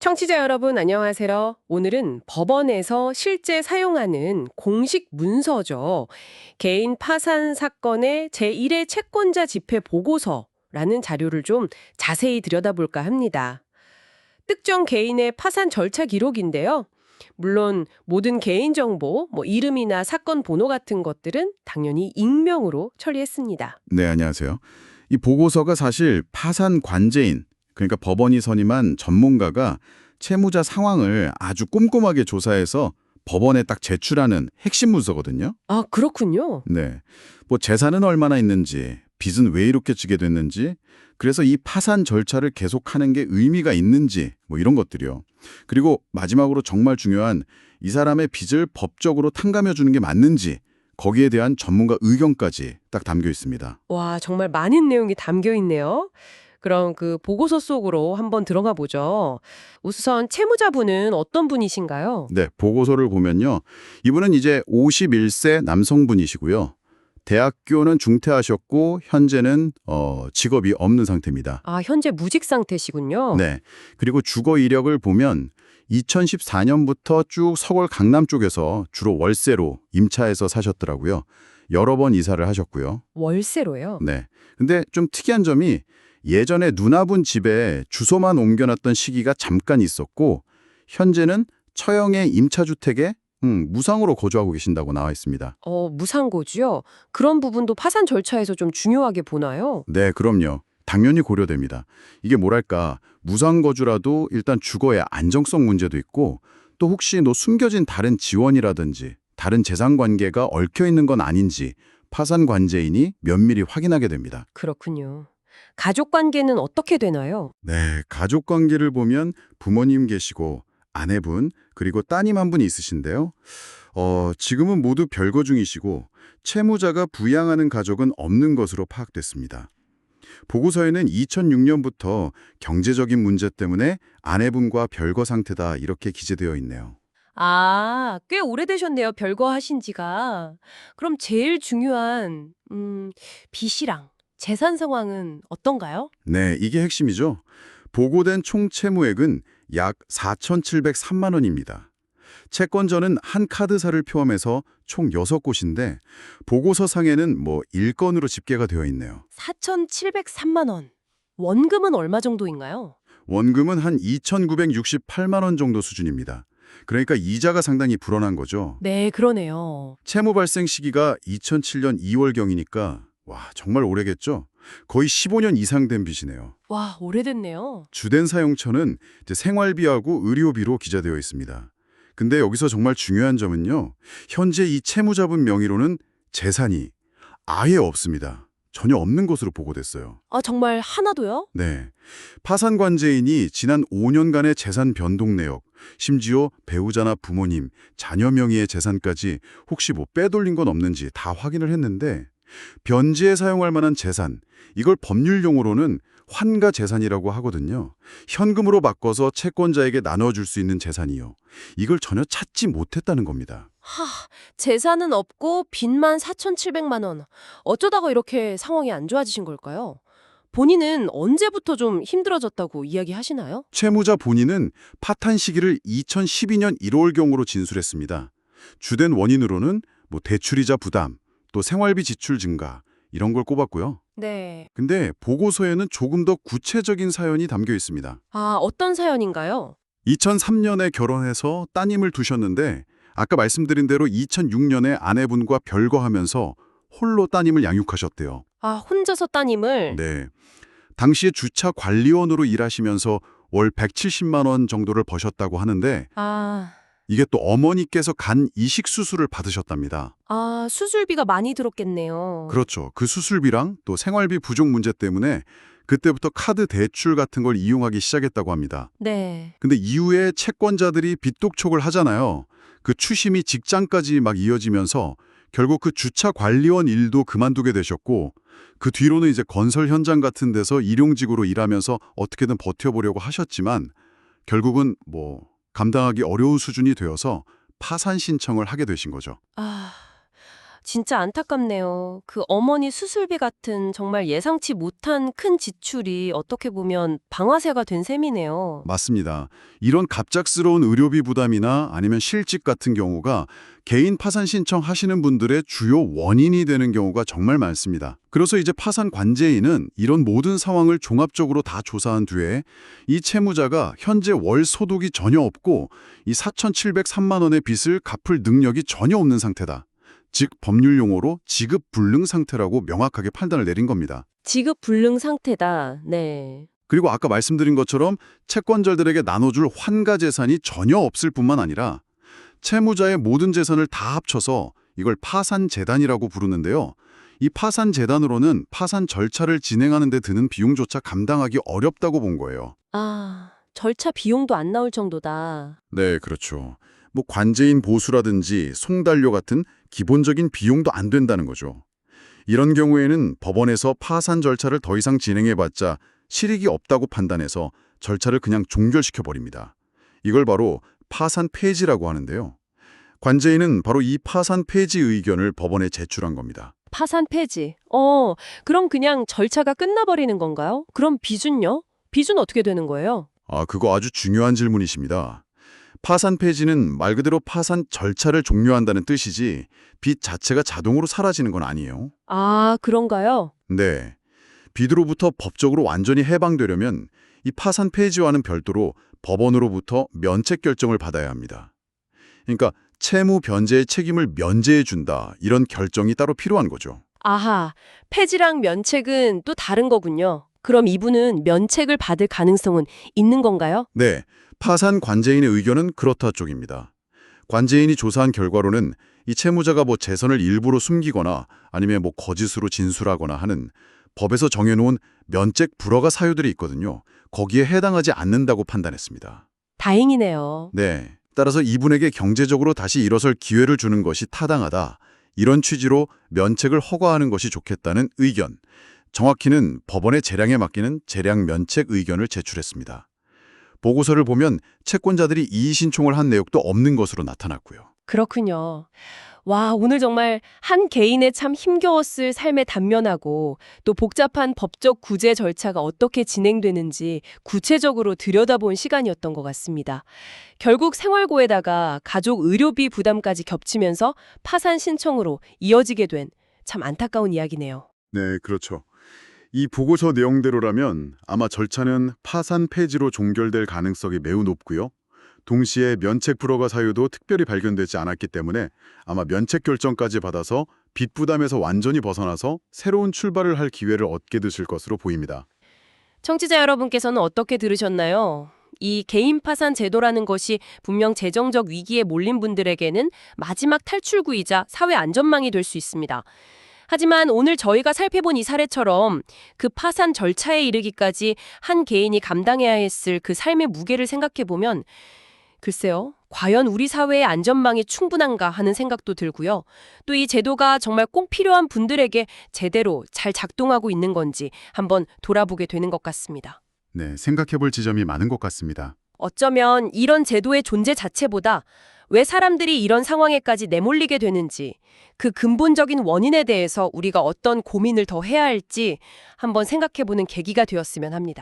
청취자 여러분 안녕하세요. 오늘은 법원에서 실제 사용하는 공식 문서죠. 개인 파산 사건의 제1의 채권자 집회 보고서라는 자료를 좀 자세히 들여다볼까 합니다. 특정 개인의 파산 절차 기록인데요. 물론 모든 개인정보, 이름이나 사건 번호 같은 것들은 당연히 익명으로 처리했습니다. 네, 안녕하세요. 이 보고서가 사실 파산 관제인, 그러니까 법원이 선임한 전문가가 채무자 상황을 아주 꼼꼼하게 조사해서 법원에 딱 제출하는 핵심 문서거든요. 아, 그렇군요. 네. 뭐 재산은 얼마나 있는지, 빚은 왜 이렇게 지게 됐는지, 그래서 이 파산 절차를 계속하는 게 의미가 있는지, 뭐 이런 것들이요. 그리고 마지막으로 정말 중요한 이 사람의 빚을 법적으로 탕감해 주는 게 맞는지, 거기에 대한 전문가 의견까지 딱 담겨 있습니다. 와, 정말 많은 내용이 담겨 있네요. 그럼 그 보고서 속으로 한번 들어가 보죠. 우선 채무자분은 어떤 분이신가요? 네, 보고서를 보면요. 이분은 이제 51세 남성분이시고요. 대학교는 중퇴하셨고 현재는 직업이 없는 상태입니다. 아, 현재 무직 상태시군요. 네. 그리고 주거 이력을 보면 2014년부터 쭉 서울 강남 쪽에서 주로 월세로 임차해서 사셨더라고요. 여러 번 이사를 하셨고요. 월세로요? 네. 근데 좀 특이한 점이 예전에 누나분 집에 주소만 옮겨놨던 시기가 잠깐 있었고 현재는 처형의 임차주택에 무상으로 거주하고 계신다고 나와 있습니다. 무상고지요? 그런 부분도 파산 절차에서 좀 중요하게 보나요? 네, 그럼요. 당연히 고려됩니다. 이게 뭐랄까, 무상거주라도 일단 주거의 안정성 문제도 있고 또 혹시 숨겨진 다른 지원이라든지 다른 재산 관계가 얽혀 있는 건 아닌지 파산 관제인이 면밀히 확인하게 됩니다. 그렇군요. 가족 관계는 어떻게 되나요? 네, 가족 관계를 보면 부모님 계시고 아내분 그리고 따님 한 분 있으신데요. 지금은 모두 별거 중이시고 채무자가 부양하는 가족은 없는 것으로 파악됐습니다. 보고서에는 2006년부터 경제적인 문제 때문에 아내분과 별거 상태다 이렇게 기재되어 있네요. 아, 꽤 오래되셨네요. 별거 하신 지가. 그럼 제일 중요한 빚이랑 재산 상황은 어떤가요? 네, 이게 핵심이죠. 보고된 총 채무액은 약 4,703만 원입니다. 채권자는 한 카드사를 포함해서 총 6곳인데 보고서상에는 뭐 1건으로 집계가 되어 있네요. 4,703만 원. 원금은 얼마 정도인가요? 원금은 한 2,968만 원 정도 수준입니다. 그러니까 이자가 상당히 불어난 거죠. 네, 그러네요. 채무 발생 시기가 2007년 2월경이니까 와, 정말 오래겠죠? 거의 15년 이상 된 빚이네요. 와, 오래됐네요. 주된 사용처는 이제 생활비하고 의료비로 기재되어 있습니다. 근데 여기서 정말 중요한 점은요. 현재 이 채무자분 명의로는 재산이 아예 없습니다. 전혀 없는 것으로 보고됐어요. 아, 정말 하나도요? 네. 파산관제인이 지난 5년간의 재산 변동 내역, 심지어 배우자나 부모님, 자녀 명의의 재산까지 혹시 빼돌린 건 없는지 다 확인을 했는데 변제에 사용할 만한 재산, 이걸 법률 용어로는 환가 재산이라고 하거든요. 현금으로 바꿔서 채권자에게 나눠줄 수 있는 재산이요. 이걸 전혀 찾지 못했다는 겁니다. 하, 재산은 없고 빚만 4,700만 원. 어쩌다가 이렇게 상황이 안 좋아지신 걸까요? 본인은 언제부터 좀 힘들어졌다고 이야기하시나요? 채무자 본인은 파탄 시기를 2012년 1월경으로 진술했습니다. 주된 원인으로는 대출이자 부담, 또 생활비 지출 증가 이런 걸 꼽았고요. 네. 근데 보고서에는 조금 더 구체적인 사연이 담겨 있습니다. 아, 어떤 사연인가요? 2003년에 결혼해서 따님을 두셨는데 아까 말씀드린 대로 2006년에 아내분과 별거하면서 홀로 따님을 양육하셨대요. 아, 혼자서 따님을? 네. 당시에 주차 관리원으로 일하시면서 월 170만 원 정도를 버셨다고 하는데 아, 이게 또 어머니께서 간 이식 수술을 받으셨답니다. 수술비가 많이 들었겠네요. 그렇죠. 그 수술비랑 또 생활비 부족 문제 때문에 그때부터 카드 대출 같은 걸 이용하기 시작했다고 합니다. 네. 근데 이후에 채권자들이 빚독촉을 하잖아요. 그 추심이 직장까지 막 이어지면서 결국 그 주차 관리원 일도 그만두게 되셨고 그 뒤로는 이제 건설 현장 같은 데서 일용직으로 일하면서 어떻게든 버텨보려고 하셨지만 결국은 감당하기 어려운 수준이 되어서 파산 신청을 하게 되신 거죠. 아, 진짜 안타깝네요. 그 어머니 수술비 같은 정말 예상치 못한 큰 지출이 어떻게 보면 방아쇠가 된 셈이네요. 맞습니다. 이런 갑작스러운 의료비 부담이나 아니면 실직 같은 경우가 개인 파산 신청하시는 분들의 주요 원인이 되는 경우가 정말 많습니다. 그래서 이제 파산 관제인은 이런 모든 상황을 종합적으로 다 조사한 뒤에 이 채무자가 현재 월 소득이 전혀 없고 이 4,703만 원의 빚을 갚을 능력이 전혀 없는 상태다. 즉 법률 용어로 지급 불능 상태라고 명확하게 판단을 내린 겁니다. 지급 불능 상태다. 네. 그리고 아까 말씀드린 것처럼 채권자들에게 나눠줄 환가 재산이 전혀 없을 뿐만 아니라 채무자의 모든 재산을 다 합쳐서 이걸 파산재단이라고 부르는데요. 이 파산재단으로는 파산 절차를 진행하는 데 드는 비용조차 감당하기 어렵다고 본 거예요. 아, 절차 비용도 안 나올 정도다. 네, 그렇죠. 뭐 관제인 보수라든지 송달료 같은 기본적인 비용도 안 된다는 거죠. 이런 경우에는 법원에서 파산 절차를 더 이상 진행해봤자 실익이 없다고 판단해서 절차를 그냥 종결시켜버립니다. 이걸 바로 파산 폐지라고 하는데요. 관제인은 바로 이 파산 폐지 의견을 법원에 제출한 겁니다. 파산 폐지. 그럼 그냥 절차가 끝나버리는 건가요? 그럼 빚은요? 빚은 어떻게 되는 거예요? 그거 아주 중요한 질문이십니다. 파산 폐지는 말 그대로 파산 절차를 종료한다는 뜻이지 빚 자체가 자동으로 사라지는 건 아니에요. 아, 그런가요? 네. 빚으로부터 법적으로 완전히 해방되려면 이 파산 폐지와는 별도로 법원으로부터 면책 결정을 받아야 합니다. 그러니까 채무 변제의 책임을 면제해 준다 이런 결정이 따로 필요한 거죠. 아하, 폐지랑 면책은 또 다른 거군요. 그럼 이분은 면책을 받을 가능성은 있는 건가요? 네. 파산 관제인의 의견은 그렇다 쪽입니다. 관제인이 조사한 결과로는 이 채무자가 뭐 재산을 일부러 숨기거나 아니면 뭐 거짓으로 진술하거나 하는 법에서 정해놓은 면책 불허가 사유들이 있거든요. 거기에 해당하지 않는다고 판단했습니다. 다행이네요. 네. 따라서 이분에게 경제적으로 다시 일어설 기회를 주는 것이 타당하다. 이런 취지로 면책을 허가하는 것이 좋겠다는 의견. 정확히는 법원의 재량에 맡기는 재량 면책 의견을 제출했습니다. 보고서를 보면 채권자들이 이의 신청을 한 내역도 없는 것으로 나타났고요. 그렇군요. 와, 오늘 정말 한 개인의 참 힘겨웠을 삶의 단면하고 또 복잡한 법적 구제 절차가 어떻게 진행되는지 구체적으로 들여다본 시간이었던 것 같습니다. 결국 생활고에다가 가족 의료비 부담까지 겹치면서 파산 신청으로 이어지게 된 참 안타까운 이야기네요. 네, 그렇죠. 이 보고서 내용대로라면 아마 절차는 파산 폐지로 종결될 가능성이 매우 높고요. 동시에 면책 불허가 사유도 특별히 발견되지 않았기 때문에 아마 면책 결정까지 받아서 빚 부담에서 완전히 벗어나서 새로운 출발을 할 기회를 얻게 되실 것으로 보입니다. 청취자 여러분께서는 어떻게 들으셨나요? 이 개인 파산 제도라는 것이 분명 재정적 위기에 몰린 분들에게는 마지막 탈출구이자 사회 안전망이 될 수 있습니다. 하지만 오늘 저희가 살펴본 이 사례처럼 그 파산 절차에 이르기까지 한 개인이 감당해야 했을 그 삶의 무게를 생각해보면 글쎄요, 과연 우리 사회의 안전망이 충분한가 하는 생각도 들고요. 또 이 제도가 정말 꼭 필요한 분들에게 제대로 잘 작동하고 있는 건지 한번 돌아보게 되는 것 같습니다. 네, 생각해볼 지점이 많은 것 같습니다. 어쩌면 이런 제도의 존재 자체보다 왜 사람들이 이런 상황에까지 내몰리게 되는지 그 근본적인 원인에 대해서 우리가 어떤 고민을 더 해야 할지 한번 생각해보는 계기가 되었으면 합니다.